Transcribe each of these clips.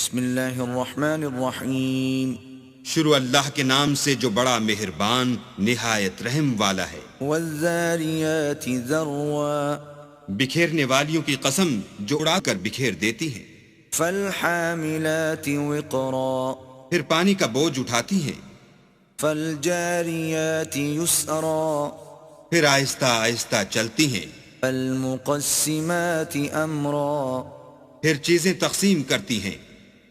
بسم اللہ الرحمن الرحیم. شروع اللہ کے نام سے جو بڑا مہربان نہایت رحم والا ہے. والذاریات ذروا بکھیرنے والیوں کی قسم جو اڑا کر بکھیر دیتی ہیں. فالحاملات وقرا پھر پانی کا بوجھ اٹھاتی ہیں. فالجاریات یسرا پھر آہستہ آہستہ چلتی ہیں. فالمقسمات امرا پھر چیزیں تقسیم کرتی ہیں.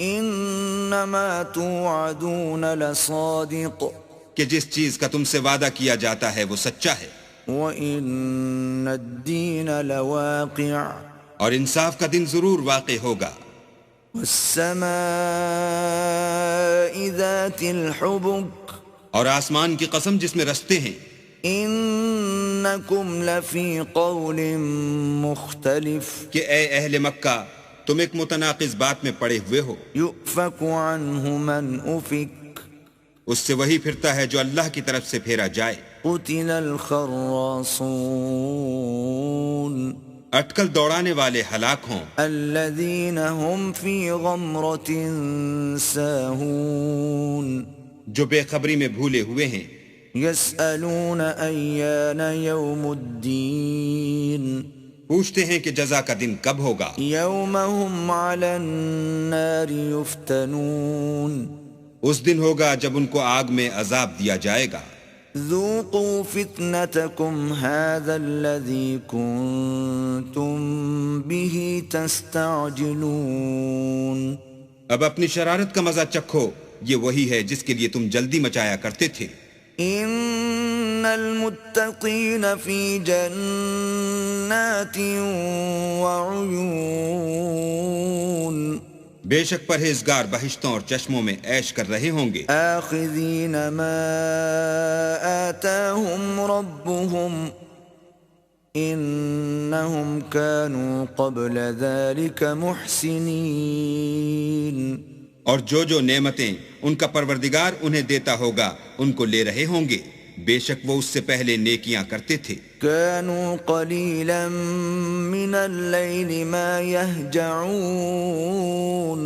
انما توعدون لصادق کہ جس چیز کا تم سے وعدہ کیا جاتا ہے وہ سچا ہے. وَإِنَّ الدِّينَ لَوَاقِعٌ اور انصاف کا دن ضرور واقع ہوگا. وَالسَّمَاءِ ذَاتِ الْحُبُكِ اور آسمان کی قسم جس میں رستے ہیں. إِنَّكُمْ لَفِي قَوْلٍ مُخْتَلِفٍ کہ اے اہل مکہ تم ایک متناقض بات میں پڑے ہوئے ہو. يُؤْفَكُ عَنْهُ مَنْ أُفِكَ اس سے وہی پھرتا ہے جو اللہ کی طرف سے پھیرا جائے. قُتِلَ الْخَرَّاصُونَ اٹکل دوڑانے والے ہلاک ہوں. الَّذِينَ هُمْ فِي غَمْرَةٍ سَاهُونَ جو بے خبری میں بھولے ہوئے ہیں. يَسْأَلُونَ أَيَّانَ يَوْمُ الدِّينِ پوچھتے ہیں کہ جزا کا دن کب ہوگا. يَوْمَ هُمْ عَلَى النَّارِ يُفْتَنُونَ اس دن ہوگا جب ان کو آگ میں عذاب دیا جائے گا. ذوقوا فتنتكم هذا الذي كنتم به تستعجلون اب اپنی شرارت کا مزہ چکھو، یہ وہی ہے جس کے لیے تم جلدی مچایا کرتے تھے. ان المتقین فی جنات وعیون بے شک پرہیزگار بہشتوں اور چشموں میں عیش کر رہے ہوں گے. آخذین ما آتاہم ربهم انہم كانوا قبل ذلك محسنین اور جو نعمتیں ان کا پروردگار انہیں دیتا ہوگا ان کو لے رہے ہوں گے. بے شک وہ اس سے پہلے نیکیاں کرتے تھے. كانوا قليلا من الليل ما يهجعون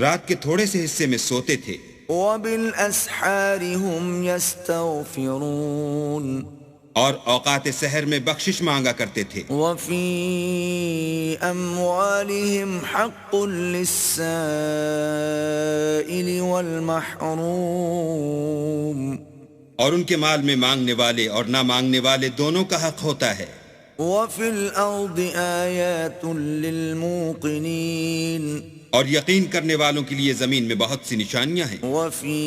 رات کے تھوڑے سے حصے میں سوتے تھے. وبالاسحار هم يستغفرون اور اوقات سحر میں بخشش مانگا کرتے تھے. وفي اموالهم حق للسائل والمحروم اور ان کے مال میں مانگنے والے اور نہ مانگنے والے دونوں کا حق ہوتا ہے. وفي الارض آیات للموقنین اور یقین کرنے والوں کے لیے زمین میں بہت سی نشانیاں ہیں. وفي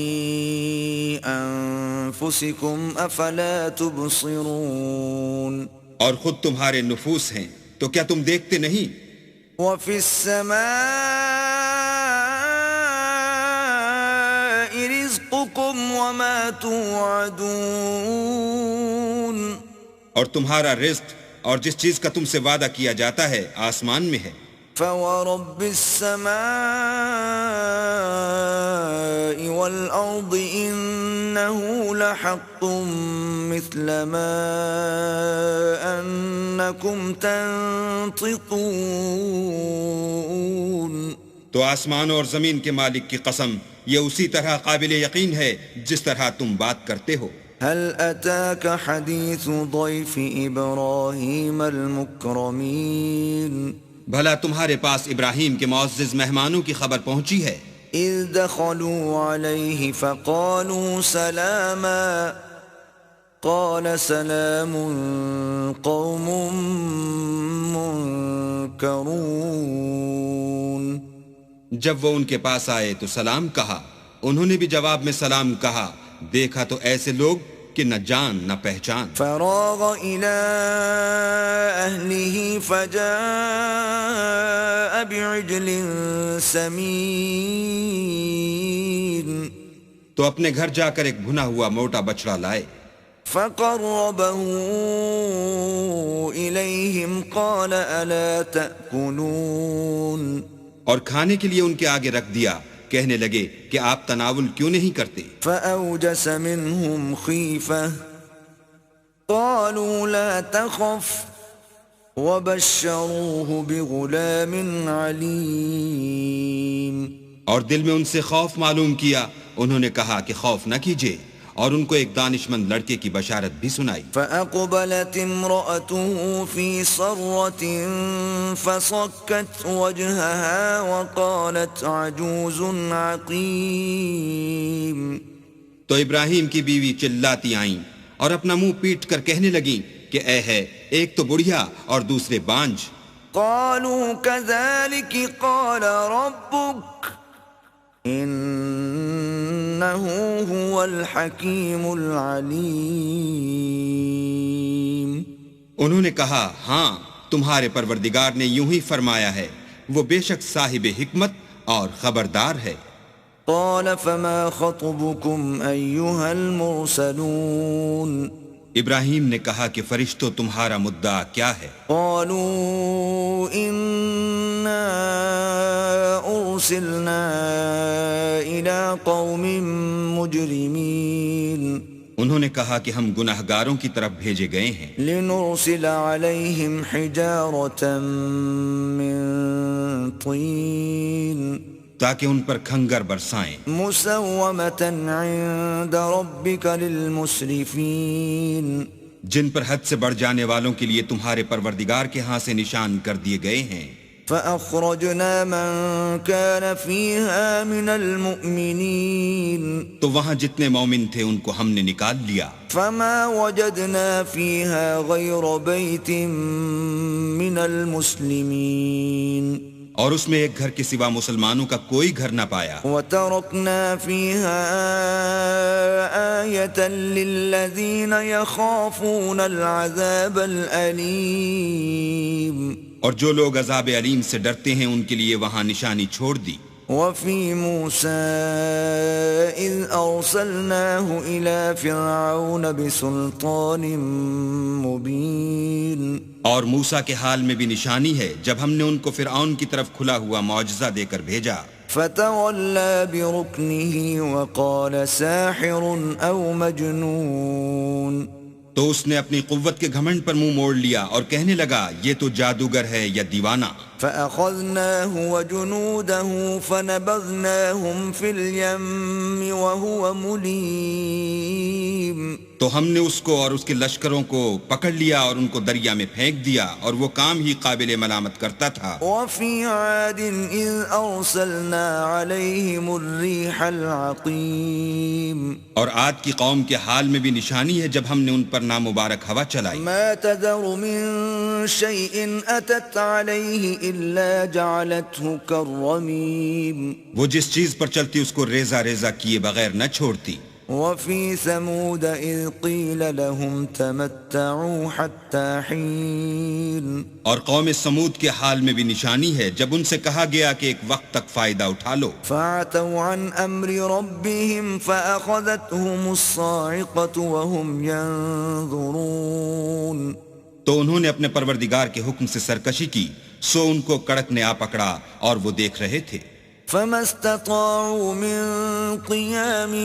انفسکم افلا تبصرون اور خود تمہارے نفوس ہیں تو کیا تم دیکھتے نہیں. وفي السماء رزقكم وما توعدون اور تمہارا رزق اور جس چیز کا تم سے وعدہ کیا جاتا ہے آسمان میں ہے. فورب السماء والأرض إنه لحق مثل ما أنكم تنطقون تو آسمان اور زمین کے مالک کی قسم یہ اسی طرح قابل یقین ہے جس طرح تم بات کرتے ہو. هل أتاك حديث ضيف إبراهيم المكرمين بھلا تمہارے پاس ابراہیم کے معزز مہمانوں کی خبر پہنچی ہے. اذ دخلوا عليه فقالوا سلاما قال سلام قوم منكرون جب وہ ان کے پاس آئے تو سلام کہا. انہوں نے بھی جواب میں سلام کہا. دیکھا تو ایسے لوگ کہ نہ جان نہ پہچان. فراغ الى اہلہ فجاء بعجل سمین تو اپنے گھر جا کر ایک بھنا ہوا موٹا بچڑا لائے. فقربه الیہم قال الا تأکلون اور کھانے کے لیے ان کے آگے رکھ دیا. کہنے لگے کہ آپ تناول کیوں نہیں کرتے. فأوجس منهم خیفة قالوا لا تخف وبشروه بغلام علیم اور دل میں ان سے خوف معلوم کیا، انہوں نے کہا کہ خوف نہ کیجیے، اور ان کو ایک دانشمند لڑکے کی بشارت بھی سنائی۔ فأقبلت امرأته في صرة فصكت وجهها وقالت عجوز عقيم۔ تو ابراہیم کی بیوی چلاتی آئیں اور اپنا منہ پیٹ کر کہنے لگیں کہ اے ہے، ایک تو بڑھیا اور دوسرے بانجھ۔ قالوا كذلك قال ربك إنه هو الحكيم العليم۔ انہوں نے کہا ہاں، تمہارے پروردگار نے یوں ہی فرمایا ہے، وہ بے شک صاحب حکمت اور خبردار ہے۔ قال فما خطبكم أيها المرسلون؟ ابراہیم نے کہا کہ فرشتوں تمہارا مدعا کیا ہے؟ قالوا إنا أرسلنا إلى قوم مجرمين۔ انہوں نے کہا کہ ہم گناہگاروں کی طرف بھیجے گئے ہیں، لنرسل عليهم حجارة من طين تاکہ ان پر کھنگر برسائیں، مسومة عند ربك للمسرفين۔ جن پر حد سے بڑھ جانے والوں کے لیے تمہارے پروردگار کے ہاں سے نشان کر دیے گئے ہیں۔ فأخرجنا من كان فيها من المؤمنين۔ تو وہاں جتنے مومن تھے ان کو ہم نے نکال لیا، فما وجدنا فيها غير بيت من المسلمين۔ اور اس میں ایک گھر کے سوا مسلمانوں کا کوئی گھر نہ پایا۔ وتركنا فيها آية للذين يخافون العذاب الأليم۔ اور جو لوگ عذاب علیم سے ڈرتے ہیں ان کے لیے وہاں نشانی چھوڑ دی۔ وفي موسى إذ أرسلناه إلى فرعون بسلطان مبين۔ اور موسیٰ کے حال میں بھی نشانی ہے جب ہم نے ان کو فرعون کی طرف کھلا ہوا معجزہ دے کر بھیجا۔ فتولى بركنه وقال ساحر أو مجنون۔ تو اس نے اپنی قوت کے گھمنڈ پر منہ موڑ لیا اور کہنے لگا یہ تو جادوگر ہے یا دیوانہ۔ فأخذناه وجنوده فنبذناهم في اليم وهو مليم۔ تو ہم نے اس کو اور اس کے لشکروں کو پکڑ لیا اور ان کو دریا میں پھینک دیا، اور وہ کام ہی قابل ملامت کرتا تھا۔ وفي عاد إذ أرسلنا عليهم الريح العقيم۔ اور عاد کی قوم کے حال میں بھی نشانی ہے جب ہم نے ان پر نامبارک ہوا چلائی۔ ما تذر من شيء أتت عليه إلا جعلته كالرميم۔ وہ جس چیز پر چلتی اس کو ریزہ ریزہ کیے بغیر نہ چھوڑتی۔ وفي ثمود إذ قيل لهم تمتعوا حتى حين۔ اور قوم سمود کے حال میں بھی نشانی ہے جب ان سے کہا گیا کہ ایک وقت تک فائدہ اٹھا لو۔ فعتوا عن أمر ربهم فأخذتهم الصاعقة وهم ينظرون۔ تو انہوں نے اپنے پروردگار کے حکم سے سرکشی کی، سو ان کو کڑک نے آ پکڑا اور وہ دیکھ رہے تھے۔ فما استطاعوا من قيام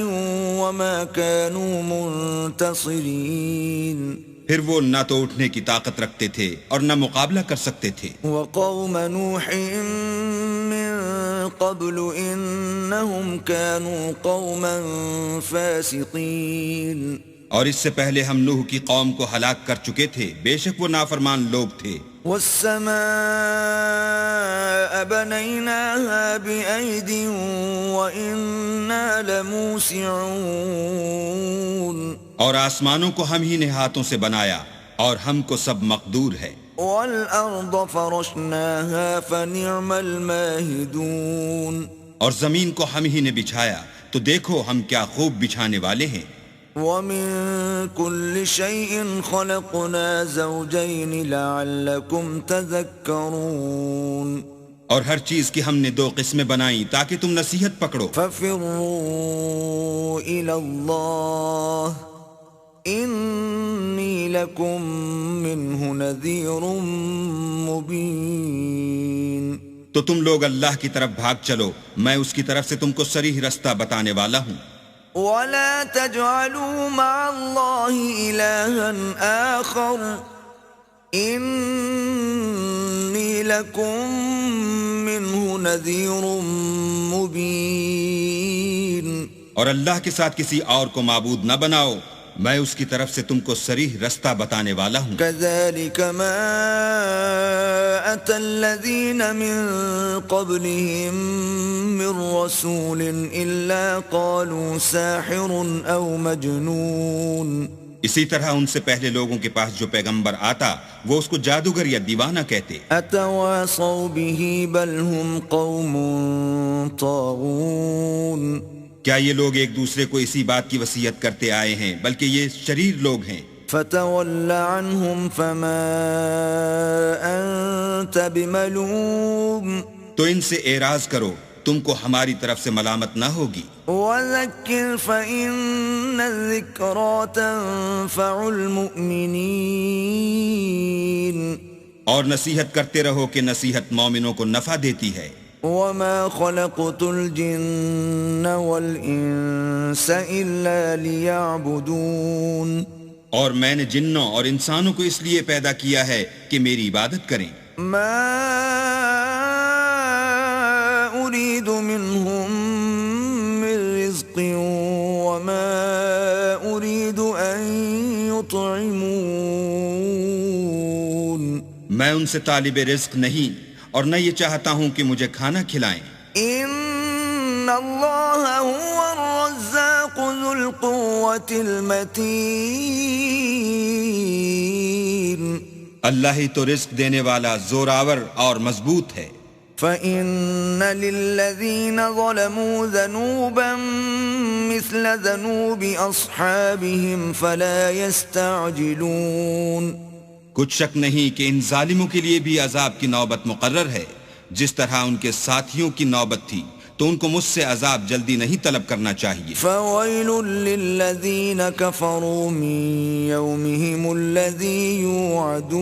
وما كانوا منتصرين۔ پھر وہ نہ تو اٹھنے کی طاقت رکھتے تھے اور نہ مقابلہ کر سکتے تھے۔ وقوم نوح من قبل إنهم كانوا قوما فاسقين۔ اور اس سے پہلے ہم نوح کی قوم کو ہلاک کر چکے تھے، بے شک وہ نافرمان لوگ تھے۔ والسماء بنيناها بأيد وإنا لموسعون۔ اور آسمانوں کو ہم ہی نے ہاتھوں سے بنایا اور ہم کو سب مقدور ہے۔ والأرض فرشناها فنعم الماهدون۔ اور زمین کو ہم ہی نے بچھایا تو دیکھو ہم کیا خوب بچھانے والے ہیں۔ ومن كل شيء خلقنا زوجين لعلكم تذكرون۔ اور ہر چیز کی ہم نے دو قسمیں بنائیں تاکہ تم نصیحت پکڑو۔ ففروا إلى الله إني لكم منه نذير مبين۔ تو تم لوگ اللہ کی طرف بھاگ چلو، میں اس کی طرف سے تم کو صریح رستہ بتانے والا ہوں۔ ولا تجعلوا مع الله إلها آخر إني لكم منه نذير مبين. اور اللہ کے ساتھ کسی اور کو معبود نہ بناؤ، میں اس کی طرف سے تم کو صریح رستہ بتانے والا ہوں. كذلك ما أتى الذين من قبلهم من رسول إلا قالوا ساحر أو مجنون. اسی طرح ان سے پہلے لوگوں کے پاس جو پیغمبر آتا وہ اس کو جادوگر یا دیوانہ کہتے. أتواصوا به بل هم قوم طاغون. کیا یہ لوگ ایک دوسرے کو اسی بات کی وصیت کرتے آئے ہیں، بلکہ یہ شریر لوگ ہیں. فتول عنهم فما أنت بملوم. تو ان سے اعراض کرو، تم کو ہماری طرف سے ملامت نہ ہوگی. وذكر فإن الذكرى تنفع المؤمنين. اور نصیحت کرتے رہو کہ نصیحت مومنوں کو نفع دیتی ہے. وما خلقت الجن والإنس إلا ليعبدون. اور میں نے جنوں اور انسانوں کو اس لیے پیدا کیا ہے کہ میری عبادت کریں. ما أريد منهم من رزق وما أريد أن يطعمون. میں ان سے طالب رزق نہیں اور نہ یہ چاہتا ہوں کہ مجھے کھانا کھلائیں. ان اللہ هو الرزاق ذو القوة المتین. اللہ ہی تو رزق دینے والا زوراور اور مضبوط ہے. فإن للذین ظلموا ذنوبا مثل ذنوب اصحابهم فلا يستعجلون. کچھ شک نہیں کہ ان ظالموں کے لیے بھی عذاب کی نوبت مقرر ہے، جس طرح ان کے ساتھیوں کی نوبت تھی، تو ان کو مجھ سے عذاب جلدی نہیں طلب کرنا چاہیے. فویل للذین کفروا من یومہم الذی یوعدون.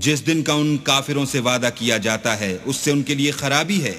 جس دن کا ان کافروں سے وعدہ کیا جاتا ہے اس سے ان کے لیے خرابی ہے.